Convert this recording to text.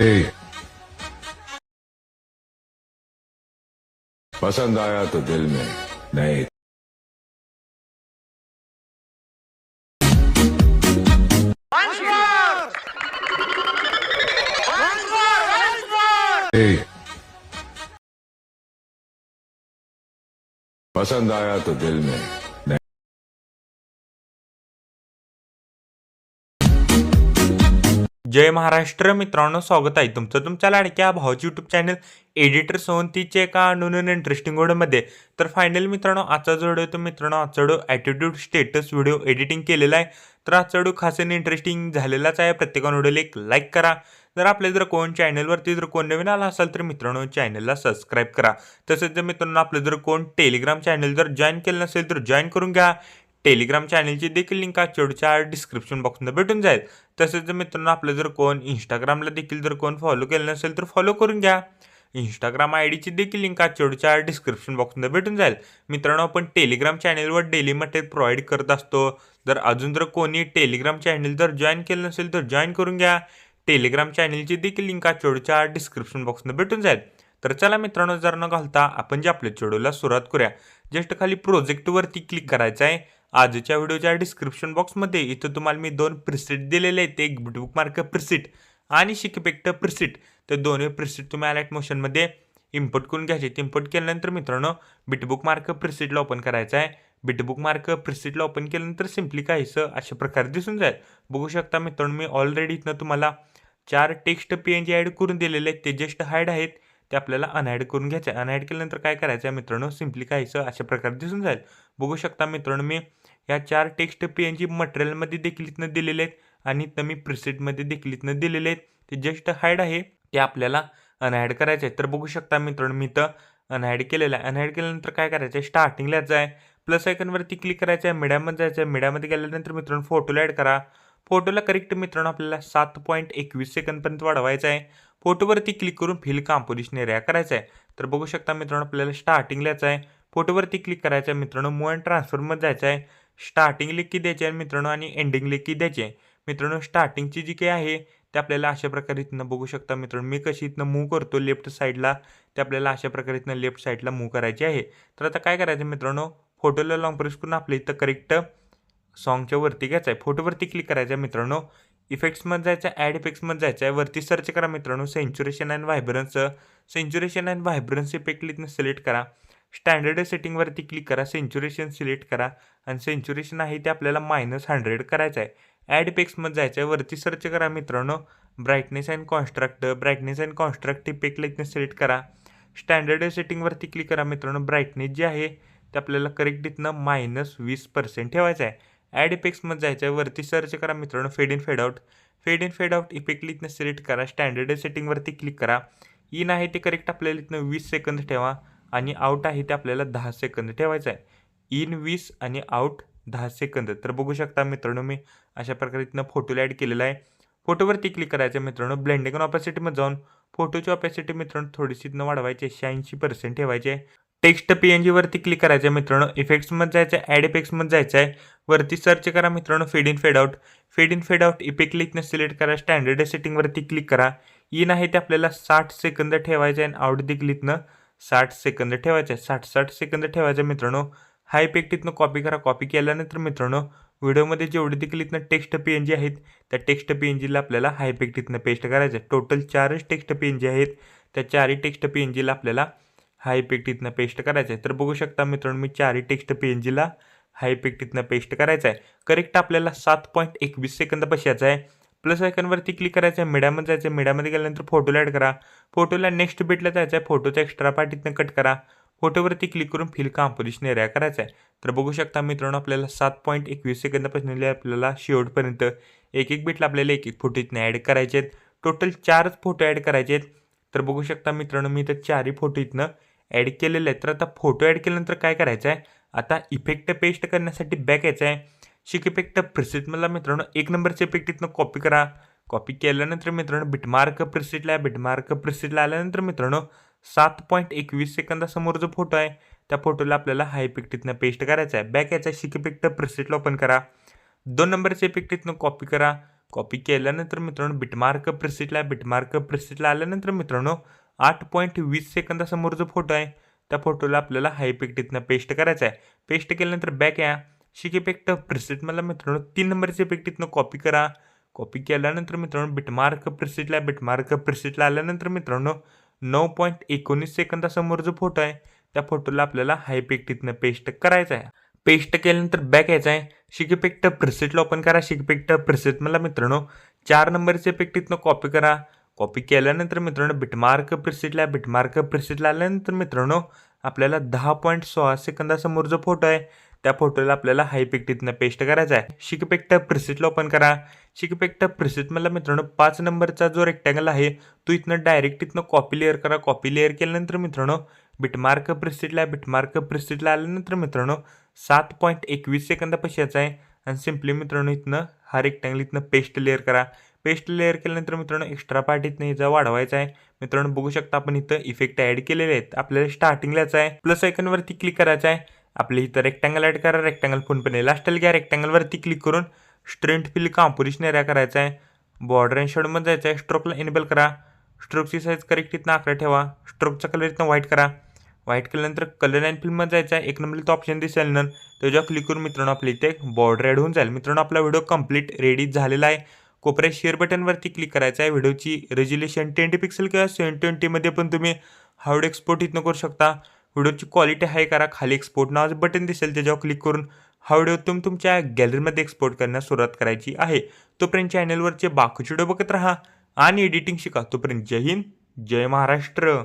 ए, पसंद आया तो दिल में, नहीं ए, पसंद आया तो दिल में, नहीं जय महाराष्ट्र मित्रांनो, स्वागत आहे तुमचं तुमच्या लाडक्या भावाची यूट्यूब चॅनल एडिटर सोहंतीचे एका नवीन इंटरेस्टिंग व्हिडिओमध्ये. तर फायनल मित्रांनो, आजचा जो व्हिडिओ तो मित्रांनो आजचा video attitude status video editing केलेला आहे. तर आजचा व्हिडिओ खास आणि इंटरेस्टिंग झालेलाच आहे. प्रत्येकाने व्हिडिओला एक लाईक करा. जर कोण चॅनलवरती कोण नवीन आला असाल तर मित्रांनो चॅनलला सबस्क्राईब करा. तसेच जर मित्रांनो आपलं कोण टेलिग्राम चॅनल जॉईन केलं नसेल तर जॉईन करून घ्या. टेलिग्राम चॅनलची देखील लिंक आजच्या डिस्क्रिप्शन बॉक्समध्ये भेटून जाईल. तसेच जर मित्रांनो आपलं कोण इंस्टाग्रामला देखील कोण फॉलो केलं नसेल तर फॉलो करून घ्या. इंस्टाग्राम आयडीची देखील लिंक आजच्या डिस्क्रिप्शन बॉक्समध्ये भेटून जाईल. मित्रांनो आपण टेलिग्राम चॅनलवर डेली मटेरियल प्रोव्हाइड करत असतो. अजून कोणी टेलिग्राम चॅनल जॉईन केलं नसेल तर जॉईन करून घ्या. टेलिग्राम चॅनलची देखील लिंक आजच्या डिस्क्रिप्शन बॉक्समध्ये भेटून जाईल. तर चला मित्रांनो, जर न घालता आपण जे आपल्या व्हिडिओला सुरुवात करूया. जस्ट खाली प्रोजेक्टवरती क्लिक करायचं आहे. आजच्या व्हिडिओच्या डिस्क्रिप्शन बॉक्समध्ये इथं तुम्हाला मी 2 प्रिसेट दिलेले आहेत. एक बुकमार्क प्रिसेट आणि शिकपेक्ट प्रिसेट. तर दोन्ही प्रिसेट तुम्ही अलर्ट मोशनमध्ये इम्पोर्ट करून घ्यायचे. इम्पोर्ट केल्यानंतर मित्रांनो बिटबुकमार्क प्रिसेटला ओपन करायचं आहे. बिटबुकमार्क प्रिसेटला ओपन केल्यानंतर सिम्पली काहीसं अशा प्रकारे दिसून जाईल. बघू शकता मित्रांनो, मी ऑलरेडी इथनं तुम्हाला 4 टेक्स्ट PNG ॲड करून दिलेले आहेत. ते जस्ट हाईड आहेत, ते आपल्याला अनहाईड करून घ्यायचं आहे. अनहाईड केल्यानंतर काय करायचं आहे मित्रांनो, सिम्पली काहीसं अशा प्रकारे दिसून जाईल. बघू शकता मित्रांनो, मी या 4 टेक्स्ट PNG मटेरियलमध्ये देखील इथनं दिलेले आहेत आणि इथं मी प्रिसेटमध्ये देखील इथनं दिलेले आहेत. ते जस्ट हाईड आहे, ते आपल्याला अनहाईड करायचं आहे. तर बघू शकता मित्रांनो, मी इथं अनहाईड केलेलं आहे. अनहाईड केल्यानंतर काय करायचं आहे, स्टार्टिंगला यायचं आहे. प्लस आयकॉनवरती क्लिक करायचं आहे. मीडियामध्ये जायचं आहे. मीडियामध्ये गेल्यानंतर मित्रांनो फोटोला ॲड करा. फोटोला करेक्ट मित्रांनो आपल्याला 7.21 सेकंदपर्यंत वाढवायचं आहे. फोटोवरती क्लिक करून फिल कंपोजिशन एरिया करायचा आहे. तर बघू शकता मित्रांनो, आपल्याला स्टार्टिंगला यायचं आहे. फोटोवरती क्लिक करायचं आहे मित्रांनो. मूव्ह अँड ट्रान्सफरमध्ये जायचं आहे. स्टार्टिंग लिंक की द्यायची आहे मित्रांनो आणि एंडिंग लिंक की द्यायची आहे. मित्रांनो स्टार्टिंगची जी काही आहे ते आपल्याला अशा प्रकारे इथनं बघू शकता मित्रांनो, मी कशी इथनं मूव्ह करतो लेफ्ट साईडला, ते आपल्याला अशा प्रकारे इथनं लेफ्ट साईडला मूव्ह करायची आहे. तर आता काय करायचं मित्रांनो, फोटोला लॉंग प्रेस करून आपल्या इथं करेक्ट सॉन्गच्या वरती घ्यायचं आहे. फोटोवरती क्लिक करायचं आहे मित्रांनो. इफेक्ट्समध्ये जायचं आहे. ॲड इफेक्ट्समध्ये जायचं आहे. वरती सर्च करा मित्रांनो saturation and vibrance. Saturation and vibrance effect इथनं सिलेक्ट करा. स्टँडर्ड सेटिंगवरती क्लिक करा. सॅच्युरेशन सिलेक्ट करा आणि सॅच्युरेशन आहे ते आपल्याला -100 करायचं आहे. ॲड इफेक्ट्समध्ये जायचं आहे. वरती सर्च करा मित्रांनो ब्राईटनेस अँड कॉन्स्ट्राक्ट. ब्राईटनेस अँड कॉन्स्ट्राक्ट इफेक्टला इथनं सिलेक्ट करा. स्टँडर्ड सेटिंगवरती क्लिक करा मित्रांनो. ब्राईटनेस जे आहे ते आपल्याला करेक्ट इथनं -20% ठेवायचं आहे. ॲड इफेक्ट्समध्ये जायचं आहे. वरती सर्च करा मित्रांनो fade in fade out. Fade in fade out इफेक्टला इथनं सिलेक्ट करा. स्टँडर्ड सेटिंगवरती क्लिक करा. इन आहे ते करेक्ट आपल्याला इथनं 20 सेकंद ठेवा आणि आउट आहे ते आपल्याला 10 सेकंद ठेवायचं आहे. इन 20 आणि आउट 10 सेकंद. तर बघू शकता मित्रांनो, मी अशा प्रकारे इथनं फोटोला ॲड केलेला आहे. फोटोवरती क्लिक करायचं मित्रांनो. ब्लेंडिंग आणि ऑपॅसिटीमध्ये जाऊन फोटोची ऑपॅसिटी मित्रांनो थोडीशी इथनं वाढवायची आहे. 86% ठेवायची आहे. टेक्स्ट PNG वरती क्लिक करायचं आहे मित्रांनो. इफेक्ट्समध्ये जायचं आहे. ॲड इफेक्ट्समध्ये जायचं आहे. वरती सर्च करा मित्रांनो fade in fade out. Fade in fade out इफेक्टला इथनं सिलेक्ट करा. स्टँडर्ड सेटिंगवरती क्लिक करा. इन आहे ते आपल्याला 60 सेकंद ठेवायचं आहे आणि आउट देखील इथनं 60 सेकंद ठेवायचं आहे. 60 सेकंद ठेवायचं आहे मित्रांनो. हा इफेक्ट इथनं कॉपी करा. कॉपी केल्यानंतर मित्रांनो व्हिडिओमध्ये जेवढे देखील इथनं टेक्स्ट PNG आहेत त्या टेक्स्ट PNGला आपल्याला हा इफेक्ट इथनं पेस्ट करायचा आहे. टोटल 4च टेक्स्ट PNG आहेत. त्या 4ही टेक्स्ट PNGला आपल्याला हा इफेक्ट इथनं पेस्ट करायचा आहे. तर बघू शकता मित्रांनो, मी 4ही टेक्स्ट PNGला हा इफेक्ट इथनं पेस्ट करायचा आहे. करेक्ट आपल्याला 7.21 सेकंद बसायचा आहे. प्लस आयकॉनवरती क्लिक करायचं आहे. मीडियामध्ये जायचं आहे. मीडियामध्ये गेल्यानंतर फोटोला ॲड करा. फोटोला नेक्स्ट बिटला जायचं आहे. फोटोचा एक्स्ट्रा पार्ट इथनं कट करा. फोटोवरती क्लिक करून फिल कंपोजिशन एरिया करायचा आहे. तर बघू शकता मित्रांनो, आपल्याला 7.21 सेकंदापासून आपल्याला शेवटपर्यंत एक बिटला आपल्याला एक फोटो इथनं ॲड करायचे आहेत. टोटल 4च फोटो ॲड करायचे आहेत. तर बघू शकता मित्रांनो, मी इथं 4ही फोटो इथनं ॲड केलेले आहेत. तर आता फोटो ॲड केल्यानंतर काय करायचं आहे, आता इफेक्ट पेस्ट करण्यासाठी बॅक यायचं आहे. शिक इफेक्ट प्रिसेटमधला मित्रांनो 1 नंबरचे इफेक्ट इथनं कॉपी करा. कॉपी केल्यानंतर मित्रांनो बिटमार्क प्रिसेटला आल्यानंतर मित्रांनो 7.21 सेकंदासमोर जो फोटो आहे त्या फोटोला आपल्याला हा इफेक्ट इथनं पेस्ट करायचा आहे. बॅक यायचा शिक इफेक्ट प्रिसेटला ओपन करा. 2 नंबरचे इफेक्ट इथनं कॉपी करा. कॉपी केल्यानंतर मित्रांनो बिटमार्क प्रेसेटला आल्यानंतर मित्रांनो 8.20 सेकंदासमोर जो फोटो आहे त्या फोटोला आपल्याला हा इफेक्ट इथनं पेस्ट करायचा आहे. पेस्ट केल्यानंतर बॅक या शिक इफेक्ट प्रेसेटमधला मित्रांनो 3 नंबरचे इफेक्ट इथनं कॉपी करा. कॉपी केल्यानंतर मित्रांनो बिटमार्क प्रेसेटला आल्यानंतर मित्रांनो 9.19 सेकंदासमोर जो फोटो आहे त्या फोटोला आपल्याला हा इफेक्ट इथनं पेस्ट करायचा आहे. पेस्ट केल्यानंतर बॅक यायचं आहे. शिक इफेक्ट प्रेसेटला ओपन करा. शिक इफेक्ट प्रेसेटमधला मित्रांनो 4 नंबरचे इफेक्ट इथनं कॉपी करा. कॉपी केल्यानंतर मित्रांनो बिटमार्क प्रेसेटला आल्यानंतर मित्रांनो आपल्याला 10.16 सेकंदासमोर जो फोटो आहे त्या फोटोला आपल्याला हा इफेक्ट इथनं पेस्ट करायचा आहे. शिक इफेक्ट प्रेसेटला ओपन करा. शिक इफेक्ट प्रेसेटमधला मित्रांनो 5 नंबरचा जो रेक्टँगल आहे तो इथनं डायरेक्ट इथनं कॉपी लेअर करा. कॉपी लेअर केल्यानंतर मित्रांनो बिटमार्क प्रेसेटला आल्यानंतर मित्रांनो 7.21 सेकंदापाशी यायचा आहे आणि सिम्पली मित्रांनो इथनं हा रेक्टँगल इथनं पेस्ट लेअर करा. पेस्ट लेअर केल्यानंतर मित्रांनो एक्स्ट्रा पार्ट इथनं याचा वाढवायचा आहे. मित्रांनो बघू शकता आपण इथं इफेक्ट ॲड केलेले आहेत. आपल्याला स्टार्टिंगला यायचं आहे प्लस आयकॉनवरती क्लिक करायचं आहे. आपल्या इथं रेक्टँगल ॲड करा. रेक्टँगल पूर्णपणे लास्टला घ्या. रेक्टँगलवरती क्लिक करून स्ट्रेंथ फिल कॉम्पोजिशन एरिया करायचा आहे. बॉर्डर अँड शेडोमध्ये जायचं आहे. स्ट्रोकला इनेबल करा. स्ट्रोकची साईज करेक्ट इथनं 11 ठेवा. स्ट्रोकचा कलर इथनं व्हाईट करा. व्हाईट केल्यानंतर कलर अँड फिल्ममध्ये जायचं आहे. 1 नंबर इथं ऑप्शन दिसेल ना त्याच्यावर क्लिक करून मित्रांनो आपल्या इथे बॉर्डर ॲड होऊन जाईल. मित्रांनो आपला व्हिडिओ कंप्लीट रेडी झालेला आहे. कोपऱ्यात शेअर बटनवरती क्लिक करायचं आहे. व्हिडिओची रेझोल्युशन 10 पिक्सेल किंवा 720मध्ये पण तुम्ही हा व्हिडिओ एक्सपोर्ट इथनं करू शकता. व्हिडिओची क्वालिटी हाय करा. खाली एक्सपोर्ट नावाचं बटन दिसेल त्याच्यावर क्लिक करून हा व्हिडिओ तुम्ही तुमच्या गॅलरीमध्ये एक्सपोर्ट करण्यास सुरुवात करायची आहे. तोपर्यंत चॅनलवरचे बाकीचे व्हिडिओ बघत राहा आणि एडिटिंग शिका. तोपर्यंत जय हिंद, जय महाराष्ट्र.